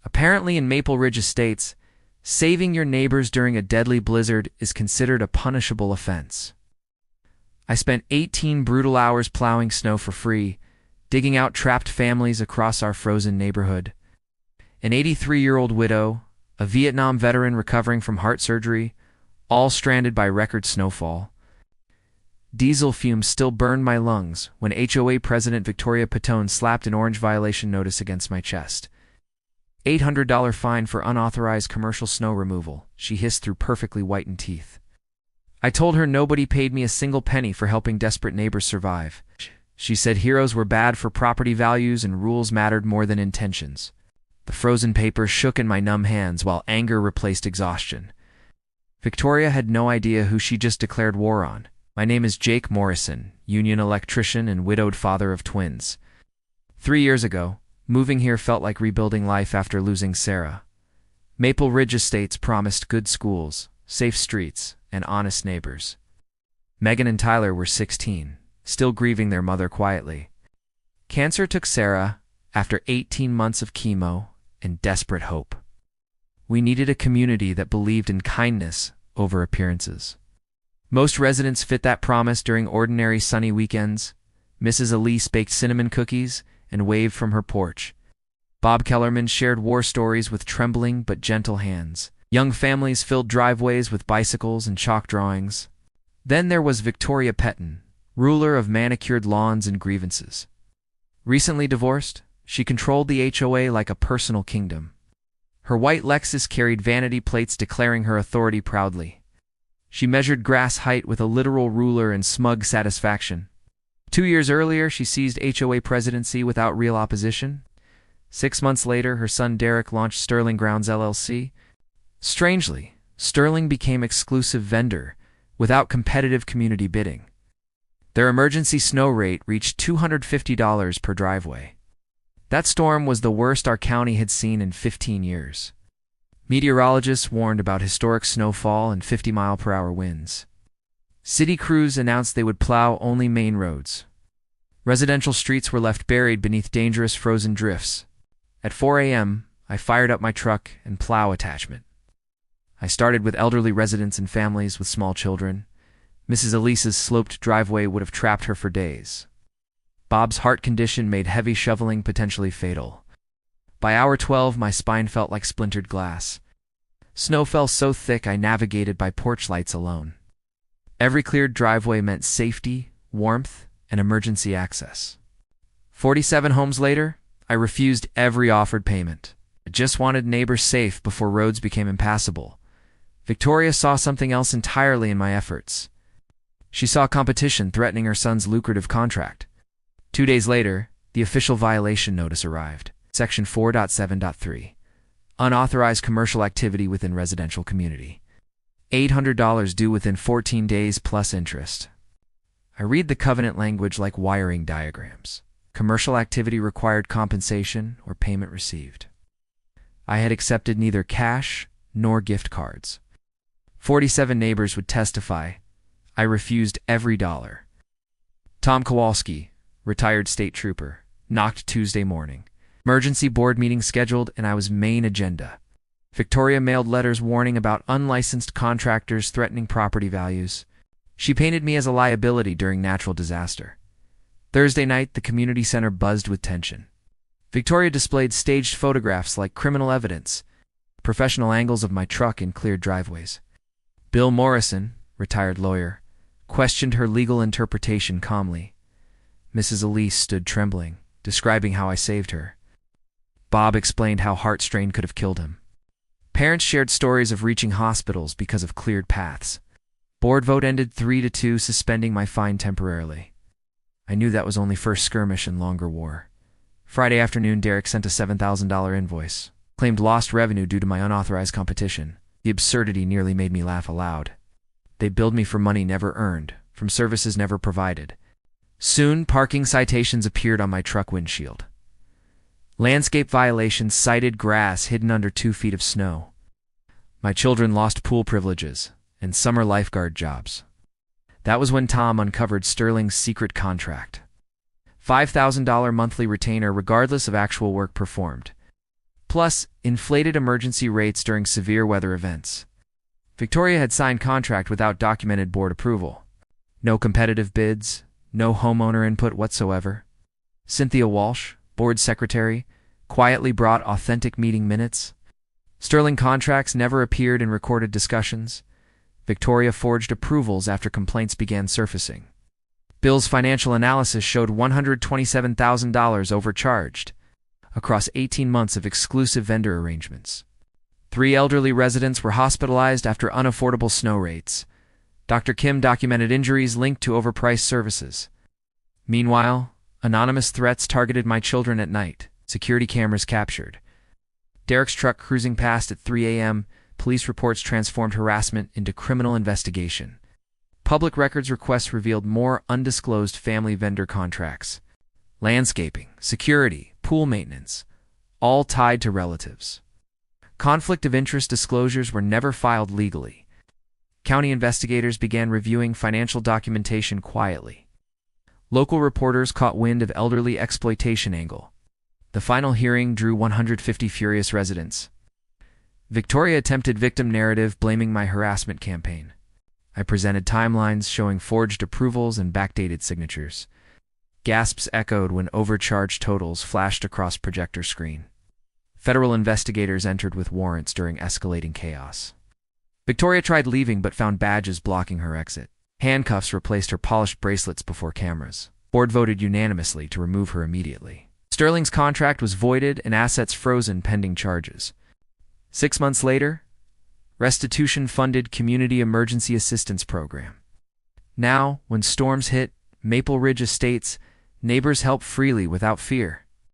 Apparently in Maple Ridge Estates, saving your neighbors during a deadly blizzard is considered a punishable offense. I spent 18 brutal hours plowing snow for free, digging out trapped families across our frozen neighborhood. An 83-year-old widow, a Vietnam veteran recovering from heart surgery, all stranded by record snowfall. Diesel fumes still burned my lungs when HOA President Victoria Patone slapped an orange violation notice against my chest. $800 fine for unauthorized commercial snow removal, she hissed through perfectly whitened teeth. I told her nobody paid me a single penny for helping desperate neighbors survive. She said heroes were bad for property values and rules mattered more than intentions. The frozen paper shook in my numb hands while anger replaced exhaustion. Victoria had no idea who she just declared war on. My name is Jake Morrison, union electrician and widowed father of twins. 3 years ago, moving here felt like rebuilding life after losing Sarah. Maple Ridge Estates promised good schools, safe streets, and honest neighbors. Megan and Tyler were 16, still grieving their mother quietly. Cancer took Sarah after 18 months of chemo and desperate hope. We needed a community that believed in kindness over appearances. Most residents fit that promise during ordinary sunny weekends. Mrs. Elise baked cinnamon cookies and waved from her porch. Bob Kellerman shared war stories with trembling but gentle hands. Young families filled driveways with bicycles and chalk drawings. Then there was Victoria Petton, ruler of manicured lawns and grievances. Recently divorced, she controlled the HOA like a personal kingdom. Her white Lexus carried vanity plates declaring her authority proudly. She measured grass height with a literal ruler in smug satisfaction. 2 years earlier, she seized HOA presidency without real opposition. 6 months later, her son Derek launched Sterling Grounds LLC. Strangely, Sterling became exclusive vendor without competitive community bidding. Their emergency snow rate reached $250 per driveway. That storm was the worst our county had seen in 15 years. Meteorologists warned about historic snowfall and 50-mile-per-hour winds. City crews announced they would plow only main roads. Residential streets were left buried beneath dangerous frozen drifts. At 4 a.m., I fired up my truck and plow attachment. I started with elderly residents and families with small children. Mrs. Elise's sloped driveway would have trapped her for days. Bob's heart condition made heavy shoveling potentially fatal. By hour 12, my spine felt like splintered glass. Snow fell so thick I navigated by porch lights alone. Every cleared driveway meant safety, warmth, and emergency access. 47 homes later, I refused every offered payment. I just wanted neighbors safe before roads became impassable. Victoria saw something else entirely in my efforts. She saw competition threatening her son's lucrative contract. 2 days later, the official violation notice arrived. Section 4.7.3. Unauthorized commercial activity within residential community. $800 due within 14 days plus interest. I read the covenant language like wiring diagrams. Commercial activity required compensation or payment received. I had accepted neither cash nor gift cards. 47 neighbors would testify. I refused every dollar. Tom Kowalski, retired state trooper, knocked Tuesday morning. Emergency board meeting scheduled, and I was main agenda. Victoria mailed letters warning about unlicensed contractors threatening property values. She painted me as a liability during natural disaster. Thursday night, the community center buzzed with tension. Victoria displayed staged photographs like criminal evidence, professional angles of my truck in cleared driveways. Bill Morrison, retired lawyer, questioned her legal interpretation calmly. Mrs. Elise stood trembling, describing how I saved her. Bob explained how heart strain could have killed him. Parents shared stories of reaching hospitals because of cleared paths. Board vote ended 3-2, suspending my fine temporarily. I knew that was only first skirmish in longer war. Friday afternoon, Derek sent a $7,000 invoice, claimed lost revenue due to my unauthorized competition. The absurdity nearly made me laugh aloud. They billed me for money never earned, from services never provided. Soon, parking citations appeared on my truck windshield. Landscape violations cited grass hidden under 2 feet of snow. My children lost pool privileges and summer lifeguard jobs. That was when Tom uncovered Sterling's secret contract. $5,000 monthly retainer regardless of actual work performed. plus inflated emergency rates during severe weather events. Victoria had signed contract without documented board approval. No competitive bids, no homeowner input whatsoever. Cynthia Walsh, board secretary, quietly brought authentic meeting minutes. Sterling contracts never appeared in recorded discussions. Victoria forged approvals after complaints began surfacing. Bill's financial analysis showed $127,000 overcharged across 18 months of exclusive vendor arrangements. 3 elderly residents were hospitalized after unaffordable snow rates. Dr. Kim documented injuries linked to overpriced services. Meanwhile, anonymous threats targeted my children at night. Security cameras captured Derek's truck cruising past at 3 a.m. Police reports transformed harassment into criminal investigation. Public records requests revealed more undisclosed family vendor contracts. Landscaping, security, pool maintenance, all tied to relatives. Conflict of interest disclosures were never filed legally. County investigators began reviewing financial documentation quietly. Local reporters caught wind of elderly exploitation angle. The final hearing drew 150 furious residents. Victoria attempted victim narrative blaming my harassment campaign. I presented timelines showing forged approvals and backdated signatures. Gasps echoed when overcharged totals flashed across projector screen. Federal investigators entered with warrants during escalating chaos. Victoria tried leaving but found badges blocking her exit. Handcuffs replaced her polished bracelets before cameras. Board voted unanimously to remove her immediately. Sterling's contract was voided and assets frozen pending charges. 6 months later, restitution-funded Community Emergency Assistance Program. Now, when storms hit Maple Ridge Estates, neighbors help freely without fear.